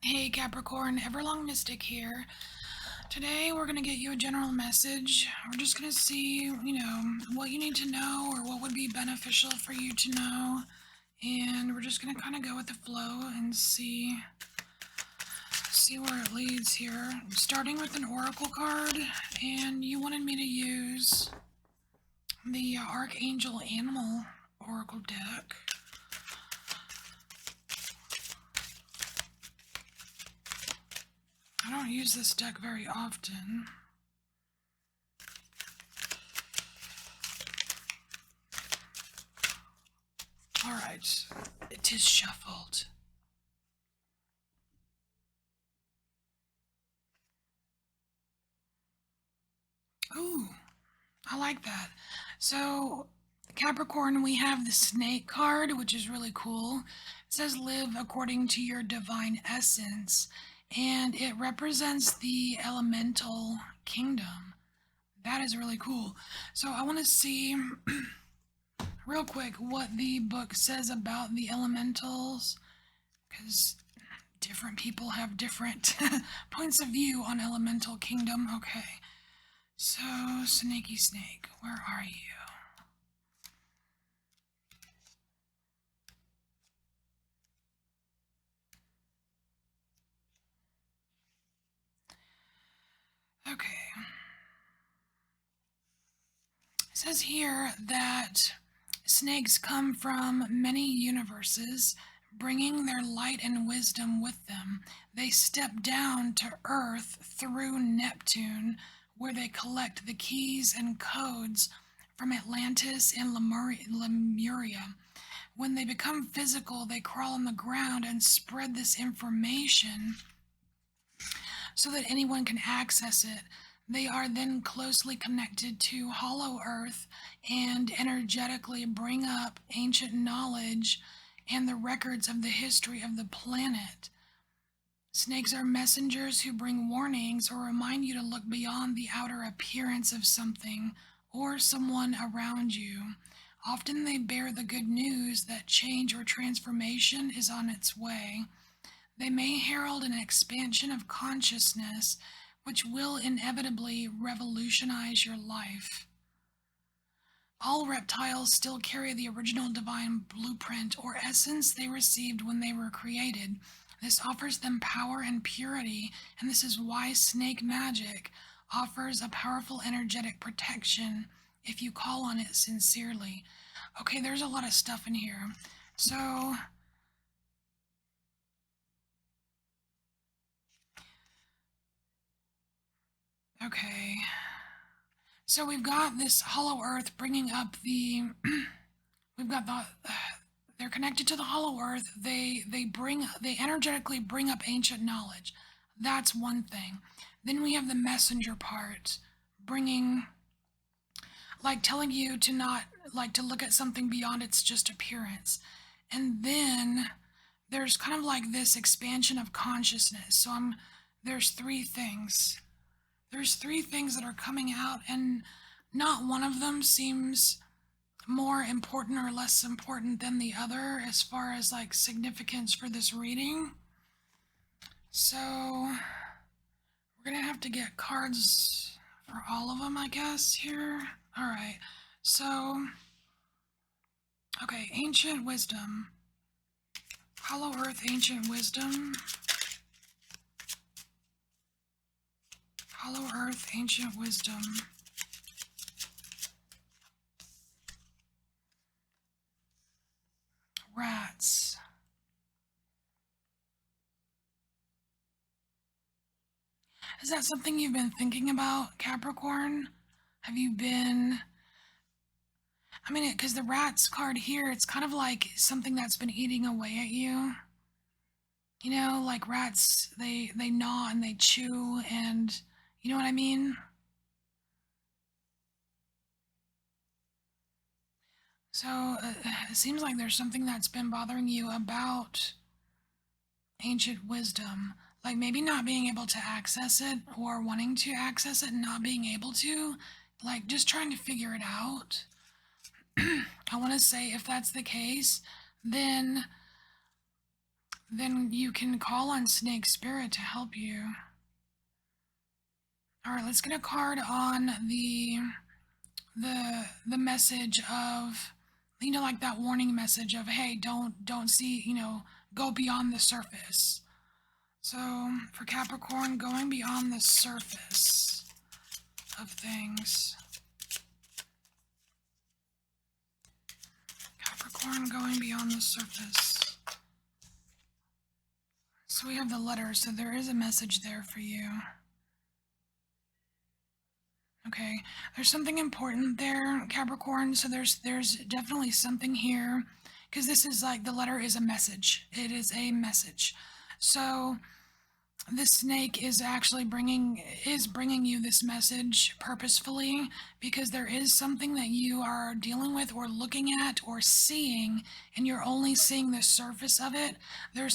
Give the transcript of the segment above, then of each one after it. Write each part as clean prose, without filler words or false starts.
Hey Capricorn, EverlongMystic here. Today we're going to get you a general message. We're just going to see, what you need to know or what would be beneficial for you to know. And we're just going to kind of go with the flow and see where it leads here. Starting with an oracle card, and you wanted me to use the Archangel Animal Oracle deck. I don't use this deck very often. Alright, it is shuffled. Ooh, I like that. So, Capricorn, we have the snake card, which is really cool. It says live according to your divine essence, and it represents the elemental kingdom. That is really cool. So, I want to see real quick what the book says about the elementals, because different people have different points of view on elemental kingdom. Okay. So, Snaky Snake, where are you? Okay. It says here that snakes come from many universes, bringing their light and wisdom with them. They step down to Earth through Neptune, where they collect the keys and codes from Atlantis and Lemuria. When they become physical, they crawl on the ground and spread this information so that anyone can access it. They are then closely connected to Hollow Earth and energetically bring up ancient knowledge and the records of the history of the planet. Snakes are messengers who bring warnings or remind you to look beyond the outer appearance of something or someone around you. Often they bear the good news that change or transformation is on its way. They may herald an expansion of consciousness which will inevitably revolutionize your life. All reptiles still carry the original divine blueprint or essence they received when they were created. This offers them power and purity, and this is why snake magic offers a powerful energetic protection if you call on it sincerely. Okay, there's a lot of stuff in here. So, okay. So we've got this Hollow Earth bringing up the. We've got the. They're connected to the Hollow Earth. They energetically bring up ancient knowledge. That's one thing. Then we have the messenger part, bringing, like telling you to not like to look at something beyond its just appearance. And then there's kind of like this expansion of consciousness. So there's three things. There's three things that are coming out, and not one of them seems more important or less important than the other as far as like significance for this reading. So we're gonna have to get cards for all of them, I guess, here. All right. So, okay, Ancient Wisdom. Hollow Earth Ancient Wisdom. Hollow Earth Ancient Wisdom. Rats. Is that something you've been thinking about, Capricorn? Have you been... I mean, because the rats card here, it's kind of like something that's been eating away at you. You know, like rats, they gnaw and they chew, and you know what I mean? So it seems like there's something that's been bothering you about ancient wisdom. Like maybe not being able to access it or wanting to access it and not being able to. Like just trying to figure it out. I want to say if that's the case, then then you can call on Snake Spirit to help you. All right, let's get a card on the message of, like that warning message of, hey, don't see, go beyond the surface. So for Capricorn, going beyond the surface of things. Capricorn going beyond the surface. So we have the letter, so there is a message there for you. Okay, there's something important there, Capricorn. So there's definitely something here, because this is like, the letter is a message. It is a message. So this snake is actually bringing you this message purposefully, because there is something that you are dealing with or looking at or seeing, and you're only seeing the surface of it. There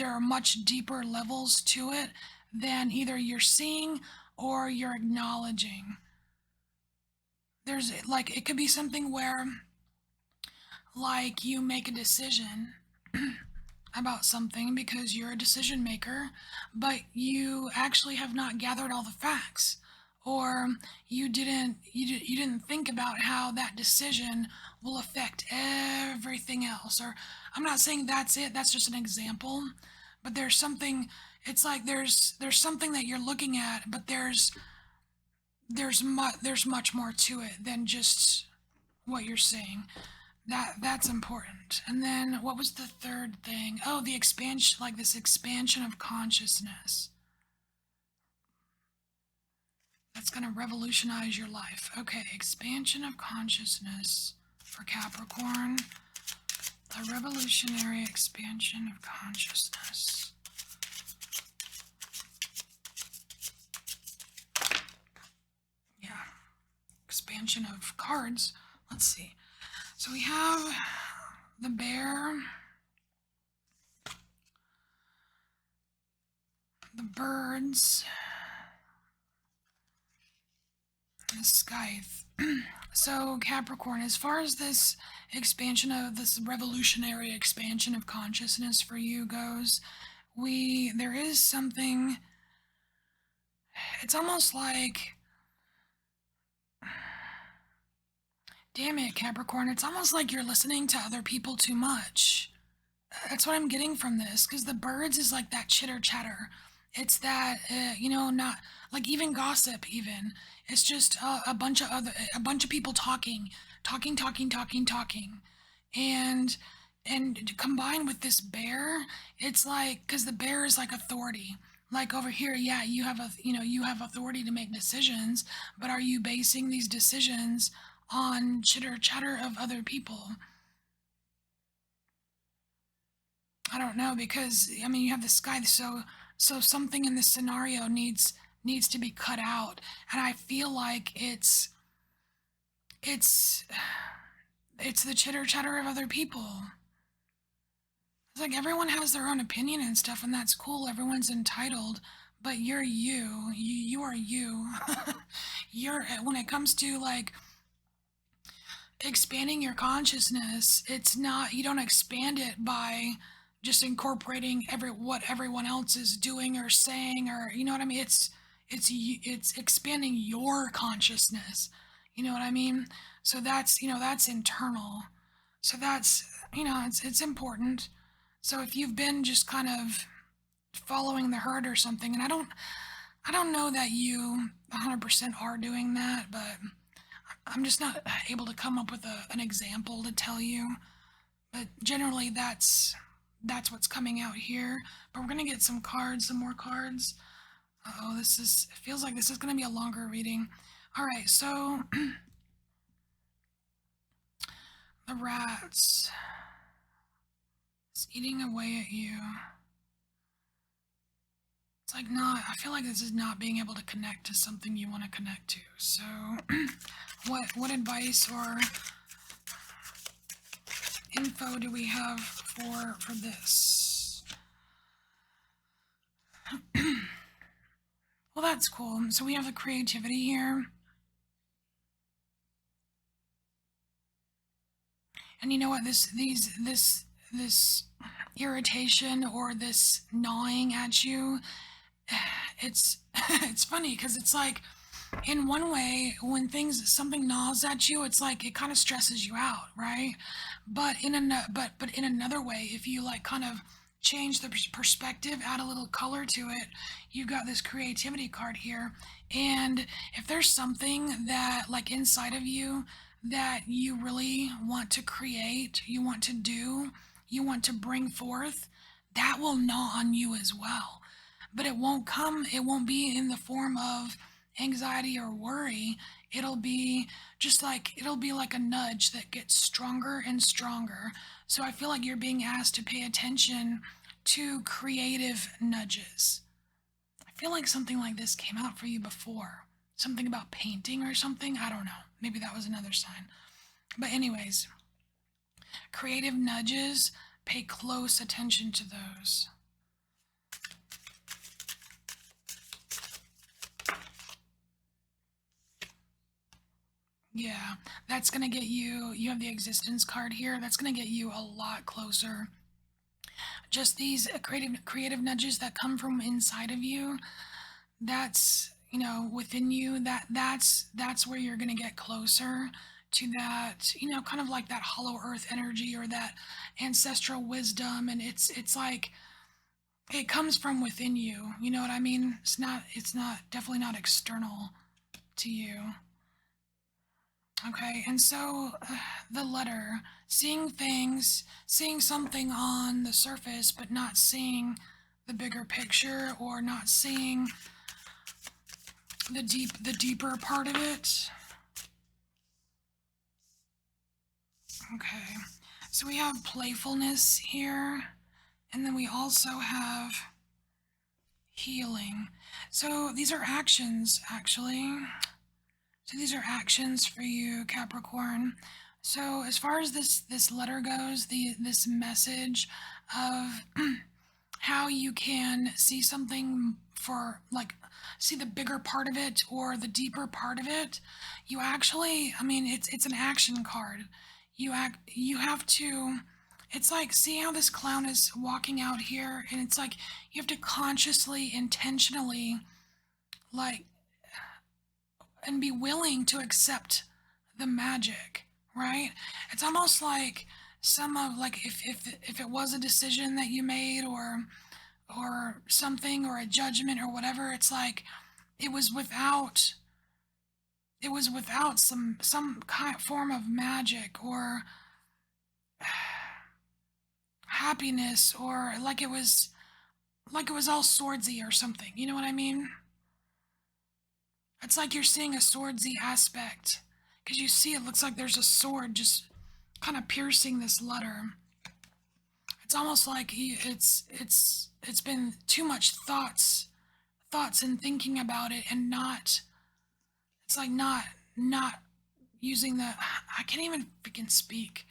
are much deeper levels to it than either you're seeing or you're acknowledging. There's like, it could be something where, like, you make a decision about something because you're a decision maker, but you actually have not gathered all the facts, or you didn't think about how that decision will affect everything else. Or, I'm not saying that's it, that's just an example, but there's something, it's like there's something that you're looking at, but there's much more to it than just what you're seeing. That's important. And then what was the third thing? Oh, the expansion, like this expansion of consciousness. That's going to revolutionize your life. Okay, expansion of consciousness for Capricorn. A revolutionary expansion of consciousness. Yeah, expansion of cards. Let's see. So we have the bear, the birds, and the scythe. So Capricorn, as far as this expansion of this revolutionary expansion of consciousness for you goes, there is something, it's almost like, damn it, Capricorn, it's almost like you're listening to other people too much. That's what I'm getting from this, because the birds is like that chitter chatter. It's that, not like even gossip, even. It's just a bunch of people talking, talking. And, combined with this bear, it's like, because the bear is like authority. Like over here, yeah, you have authority to make decisions, but are you basing these decisions on chitter chatter of other people? I don't know, because I mean, you have this guy, so something in this scenario needs to be cut out, and I feel like it's it's the chitter chatter of other people. It's like everyone has their own opinion and stuff, and that's cool. Everyone's entitled, but you're you. You are you. You're, when it comes to like expanding your consciousness, it's not, you don't expand it by just incorporating what everyone else is doing or saying, or you know what I mean. It's expanding your consciousness. You know what I mean? So that's internal. So that's, it's important. So if you've been just kind of following the herd or something, and I don't know that you 100% are doing that, but I'm just not able to come up with an example to tell you. But generally, that's what's coming out here. But we're gonna get some more cards. Oh, it feels like this is gonna be a longer reading. All right, so the rats. It's eating away at you. It's like not, I feel like this is not being able to connect to something you want to connect to. So what advice or info do we have for this? Well, that's cool. So we have the creativity here. And you know what, this this irritation or this gnawing at you. It's it's funny because it's like, in one way, when things something gnaws at you, it's like it kind of stresses you out, right? But in another way, if you like kind of change the perspective, add a little color to it, you've got this creativity card here. And if there's something that like inside of you that you really want to create, you want to do, you want to bring forth, that will gnaw on you as well. But it won't be in the form of anxiety or worry. It'll be like a nudge that gets stronger and stronger. So I feel like you're being asked to pay attention to creative nudges. I feel like something like this came out for you before. Something about painting or something. I don't know. Maybe that was another sign. But, anyways, creative nudges, pay close attention to those. Yeah, that's going to get you, you have the existence card here. That's going to get you a lot closer. Just these creative nudges that come from inside of you, that's, within you, that's where you're going to get closer to that, kind of like that hollow earth energy or that ancestral wisdom. And it's like it comes from within you. You know what I mean? It's not definitely not external to you. Okay, and so the letter, seeing something on the surface, but not seeing the bigger picture or not seeing the deeper part of it. Okay, so we have playfulness here, and then we also have healing. So these are actions, actually. So these are actions for you, Capricorn. So as far as this letter goes, this message of how you can see something for like see the bigger part of it or the deeper part of it, you actually, I mean, it's an action card. You have to, it's like, see how this clown is walking out here, and it's like you have to consciously, intentionally, like, and be willing to accept the magic, right? It's almost like some of, like, if it was a decision that you made or something or a judgment or whatever, it's like it was without some kind form of magic or happiness, or like it was all swordsy or something. You know what I mean? It's like you're seeing a swordsy aspect because you see it looks like there's a sword just kind of piercing this letter. It's almost like it's been too much thoughts and thinking about it, and not, it's like not using the, I can't even freaking speak,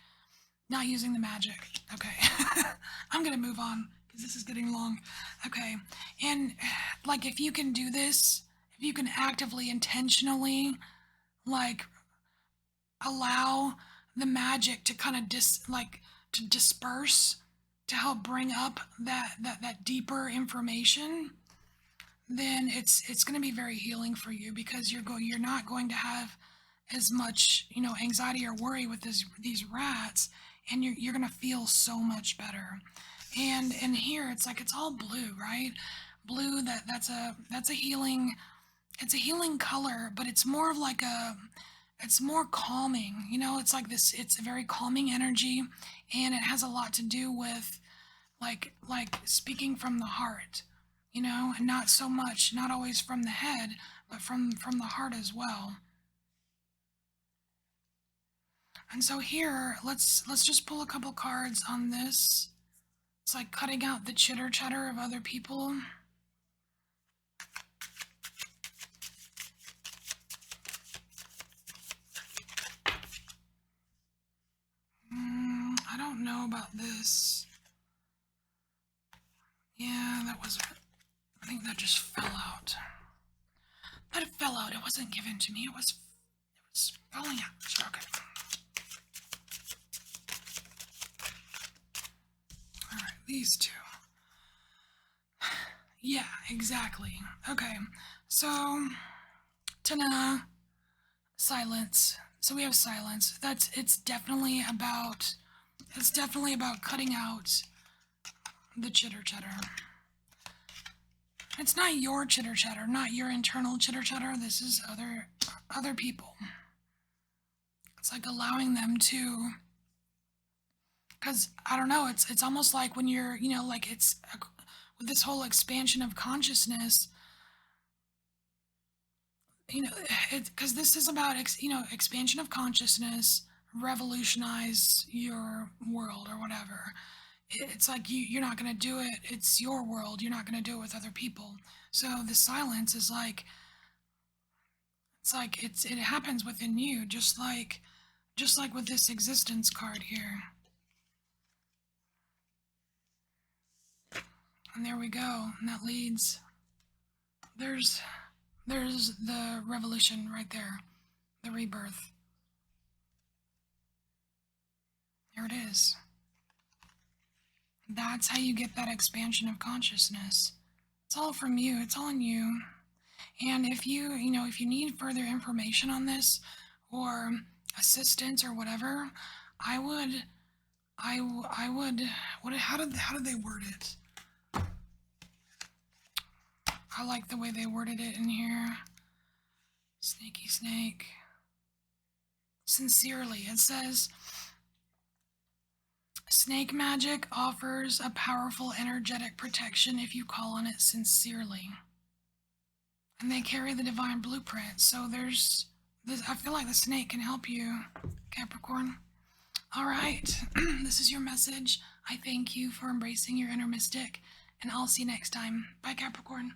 not using the magic. Okay. I'm gonna move on because this is getting long. Okay. And like, if you can do this, if you can actively, intentionally, like, allow the magic to kind of to disperse, to help bring up that deeper information, then it's going to be very healing for you, because you're not going to have as much, anxiety or worry with these rats, and you're going to feel so much better. And here it's like it's all blue, right? Blue, that's a healing, it's a healing color, but it's more of like it's more calming. It's like this, it's a very calming energy, and it has a lot to do with like speaking from the heart, and not so much, not always from the head, but from the heart as well. And so here, let's just pull a couple cards on this. It's like cutting out the chitter chatter of other people. I don't know about this. Yeah, that was, I think that just fell out. But it fell out. It wasn't given to me. It was falling out. Sure, okay. These two. Yeah, exactly. Okay, so Tana, silence. So we have silence. It's definitely about cutting out the chitter chatter. It's not your chitter chatter, not your internal chitter chatter. This is other people. It's like allowing them to, because I don't know. It's almost like when you're, like with this whole expansion of consciousness. Because this is about expansion of consciousness, revolutionize your world or whatever. It's like you're not going to do it. It's your world. You're not going to do it with other people. So the silence is like, it happens within you, just like with this existence card here. And there we go. And that leads, there's the revolution right there, the rebirth. There it is. That's how you get that expansion of consciousness. It's all from you. It's all in you. And if if you need further information on this or assistance or whatever, I would, I would, how did they word it? I like the way they worded it in here. Snaky snake. Sincerely, it says, snake magic offers a powerful energetic protection if you call on it sincerely. And they carry the divine blueprint. So there's this, I feel like the snake can help you, Capricorn. All right, this is your message. I thank you for embracing your inner mystic, and I'll see you next time. Bye, Capricorn.